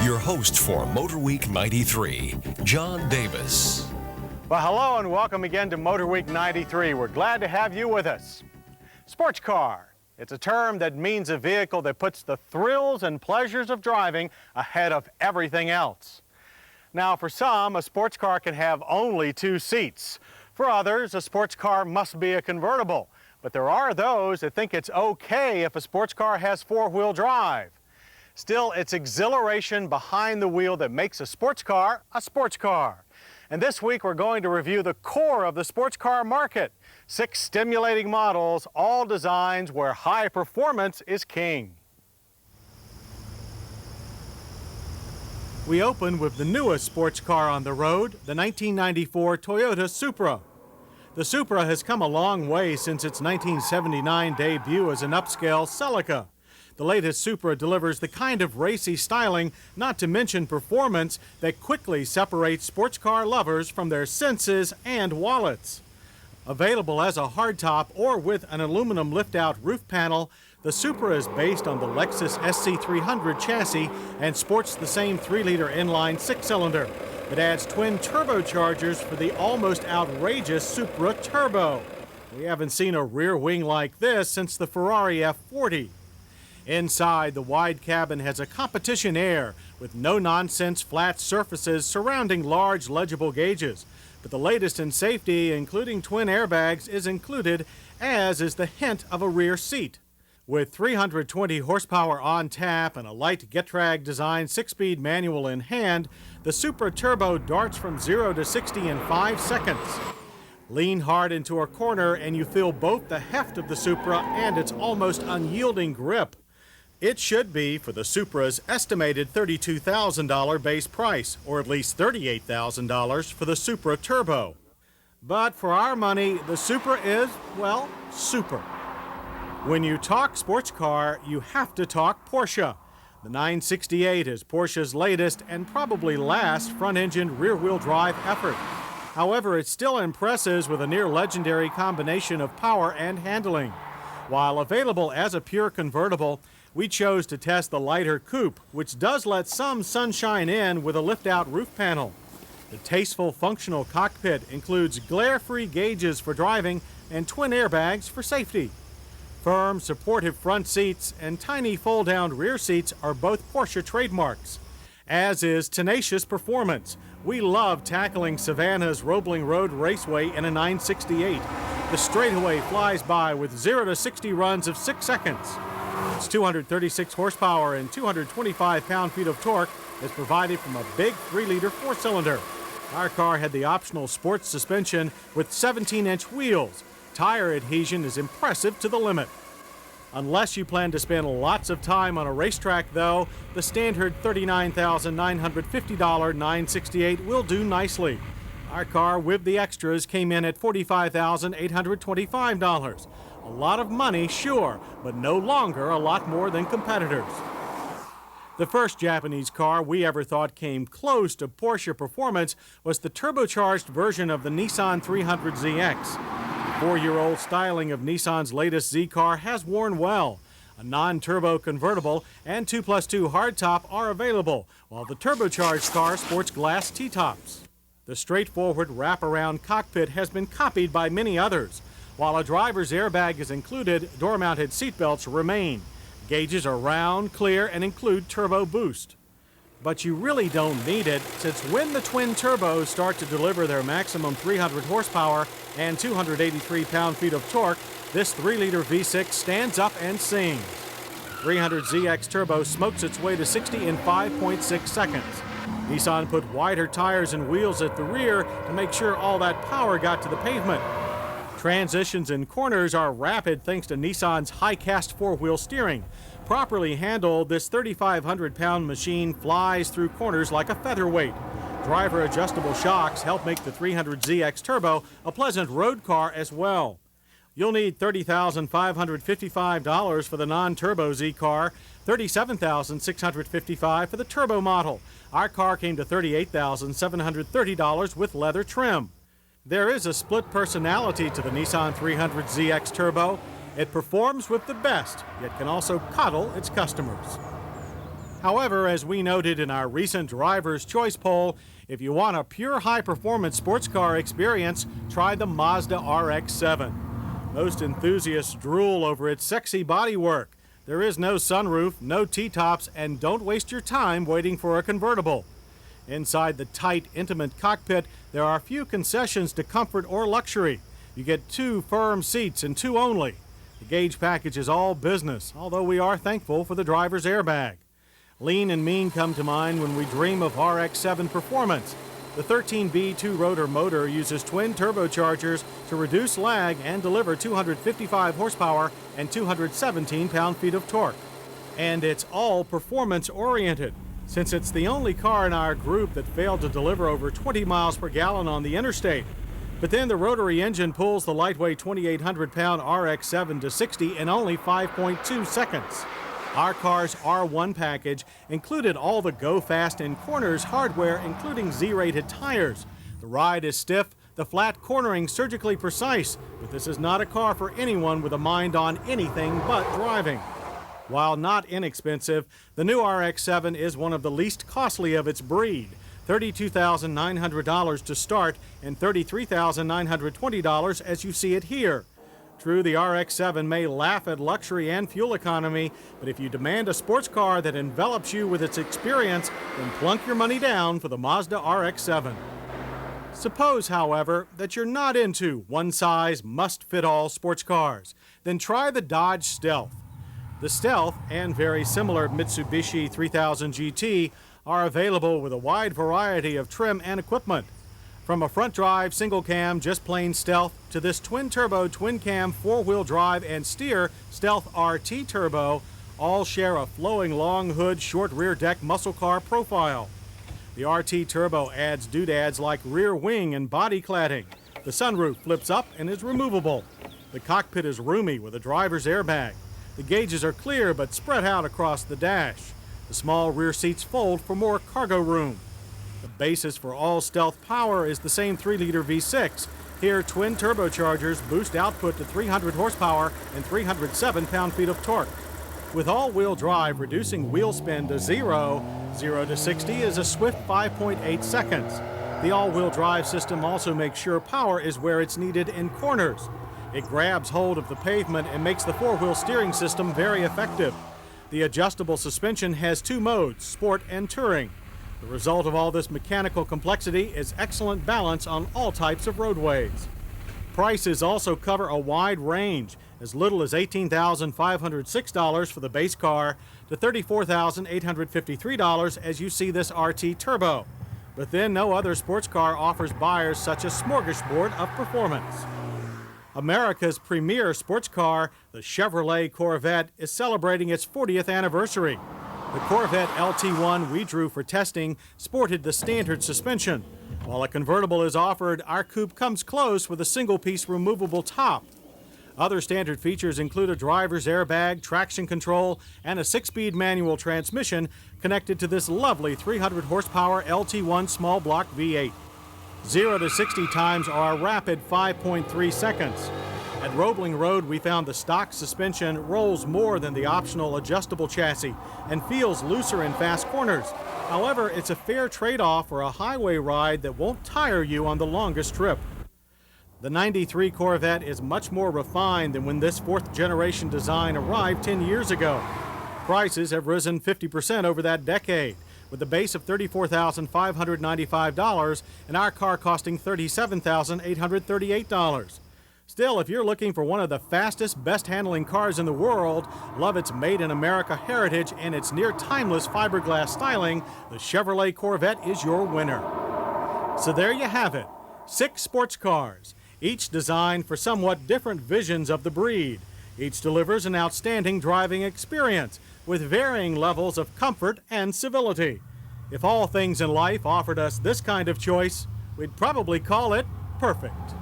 Your host for MotorWeek 93, John Davis. Well, hello and welcome again to MotorWeek 93. We're glad to have you with us. Sports car. It's a term that means a vehicle that puts the thrills and pleasures of driving ahead of everything else. Now, for some, a sports car can have only 2 seats. For others, a sports car must be a convertible. But there are those that think it's okay if a sports car has 4-wheel drive. Still, it's exhilaration behind the wheel that makes a sports car a sports car. And this week, we're going to review the core of the sports car market. 6 stimulating models, all designs where high performance is king. We open with the newest sports car on the road, the 1994 Toyota Supra. The Supra has come a long way since its 1979 debut as an upscale Celica. The latest Supra delivers the kind of racy styling, not to mention performance, that quickly separates sports car lovers from their senses and wallets. Available as a hardtop or with an aluminum lift-out roof panel, the Supra is based on the Lexus SC300 chassis and sports the same 3-liter inline 6-cylinder. It adds twin turbochargers for the almost outrageous Supra Turbo. We haven't seen a rear wing like this since the Ferrari F40. Inside, the wide cabin has a competition air with no-nonsense flat surfaces surrounding large legible gauges. But the latest in safety, including twin airbags, is included, as is the hint of a rear seat. With 320 horsepower on tap and a light Getrag design 6-speed manual in hand, the Supra Turbo darts from 0 to 60 in 5 seconds. Lean hard into a corner and you feel both the heft of the Supra and its almost unyielding grip. It should be for the Supra's estimated $32,000 base price, or at least $38,000 for the Supra Turbo. But for our money, the Supra is, well, super. When you talk sports car, you have to talk Porsche. The 968 is Porsche's latest and probably last front-engine rear-wheel drive effort. However, it still impresses with a near-legendary combination of power and handling. While available as a pure convertible, we chose to test the lighter coupe, which does let some sunshine in with a lift-out roof panel. The tasteful, functional cockpit includes glare-free gauges for driving and twin airbags for safety. Firm, supportive front seats and tiny fold-down rear seats are both Porsche trademarks, as is tenacious performance. We love tackling Savannah's Roebling Road Raceway in a 968. The straightaway flies by with 0 to 60 runs of 6 seconds. Its 236 horsepower and 225 pound-feet of torque is provided from a big 3-liter 4-cylinder. Our car had the optional sports suspension with 17-inch wheels. Tire adhesion is impressive to the limit. Unless you plan to spend lots of time on a racetrack, though, the standard $39,950 968 will do nicely. Our car with the extras came in at $45,825. A lot of money, sure, but no longer a lot more than competitors. The first Japanese car we ever thought came close to Porsche performance was the turbocharged version of the Nissan 300ZX. The 4-year-old styling of Nissan's latest Z car has worn well. A non-turbo convertible and 2+2 hardtop are available, while the turbocharged car sports glass T-tops. The straightforward wraparound cockpit has been copied by many others. While a driver's airbag is included, door-mounted seatbelts remain. Gauges are round, clear, and include turbo boost. But you really don't need it, since when the twin turbos start to deliver their maximum 300 horsepower and 283 pound-feet of torque, this 3-liter V6 stands up and sings. The 300ZX Turbo smokes its way to 60 in 5.6 seconds. Nissan put wider tires and wheels at the rear to make sure all that power got to the pavement. Transitions and corners are rapid thanks to Nissan's high-cast 4-wheel steering. Properly handled, this 3,500-pound machine flies through corners like a featherweight. Driver-adjustable shocks help make the 300ZX Turbo a pleasant road car as well. You'll need $30,555 for the non-turbo Z car, $37,655 for the turbo model. Our car came to $38,730 with leather trim. There is a split personality to the Nissan 300ZX Turbo. It performs with the best, yet can also coddle its customers. However, as we noted in our recent Driver's Choice poll, if you want a pure high-performance sports car experience, try the Mazda RX-7. Most enthusiasts drool over its sexy bodywork. There is no sunroof, no T-tops, and don't waste your time waiting for a convertible. Inside the tight, intimate cockpit, there are few concessions to comfort or luxury. You get 2 firm seats and 2 only. The gauge package is all business, although we are thankful for the driver's airbag. Lean and mean come to mind when we dream of RX-7 performance. The 13B 2-rotor motor uses twin turbochargers to reduce lag and deliver 255 horsepower and 217 pound-feet of torque. And it's all performance-oriented, since it's the only car in our group that failed to deliver over 20 miles per gallon on the interstate. But then the rotary engine pulls the lightweight 2,800-pound RX-7 to 60 in only 5.2 seconds. Our car's R1 package included all the Go Fast in Corners hardware, including Z-rated tires. The ride is stiff, the flat cornering surgically precise, but this is not a car for anyone with a mind on anything but driving. While not inexpensive, the new RX-7 is one of the least costly of its breed. $32,900 to start and $33,920 as you see it here. True, the RX-7 may laugh at luxury and fuel economy, but if you demand a sports car that envelops you with its experience, then plunk your money down for the Mazda RX-7. Suppose, however, that you're not into one-size, must-fit-all sports cars. Then try the Dodge Stealth. The Stealth and very similar Mitsubishi 3000 GT are available with a wide variety of trim and equipment. From a front-drive, single-cam, just plain Stealth, to this twin-turbo, twin-cam, four-wheel drive and steer Stealth RT Turbo, all share a flowing long hood, short rear deck muscle car profile. The RT Turbo adds doodads like rear wing and body cladding. The sunroof flips up and is removable. The cockpit is roomy with a driver's airbag. The gauges are clear but spread out across the dash. The small rear seats fold for more cargo room. The basis for all Stealth power is the same 3-liter V6. Here, twin turbochargers boost output to 300 horsepower and 307 pound-feet of torque. With all-wheel drive reducing wheel spin to 0 to 60 is a swift 5.8 seconds. The all-wheel drive system also makes sure power is where it's needed in corners. It grabs hold of the pavement and makes the four-wheel steering system very effective. The adjustable suspension has 2 modes, Sport and Touring. The result of all this mechanical complexity is excellent balance on all types of roadways. Prices also cover a wide range, as little as $18,506 for the base car to $34,853 as you see this RT Turbo. But then no other sports car offers buyers such a smorgasbord of performance. America's premier sports car, the Chevrolet Corvette, is celebrating its 40th anniversary. The Corvette LT1 we drew for testing sported the standard suspension. While a convertible is offered, our coupe comes close with a single-piece removable top. Other standard features include a driver's airbag, traction control, and a 6-speed manual transmission connected to this lovely 300-horsepower LT1 small block V8. 0 to 60 times are a rapid 5.3 seconds. At Roebling Road, we found the stock suspension rolls more than the optional adjustable chassis and feels looser in fast corners. However, it's a fair trade-off for a highway ride that won't tire you on the longest trip. The '93 Corvette is much more refined than when this 4th-generation design arrived 10 years ago. Prices have risen 50% over that decade, with a base of $34,595 and our car costing $37,838. Still, if you're looking for one of the fastest, best-handling cars in the world, love its made-in-America heritage and its near-timeless fiberglass styling, the Chevrolet Corvette is your winner. So there you have it, 6 sports cars, each designed for somewhat different visions of the breed. Each delivers an outstanding driving experience with varying levels of comfort and civility. If all things in life offered us this kind of choice, we'd probably call it perfect.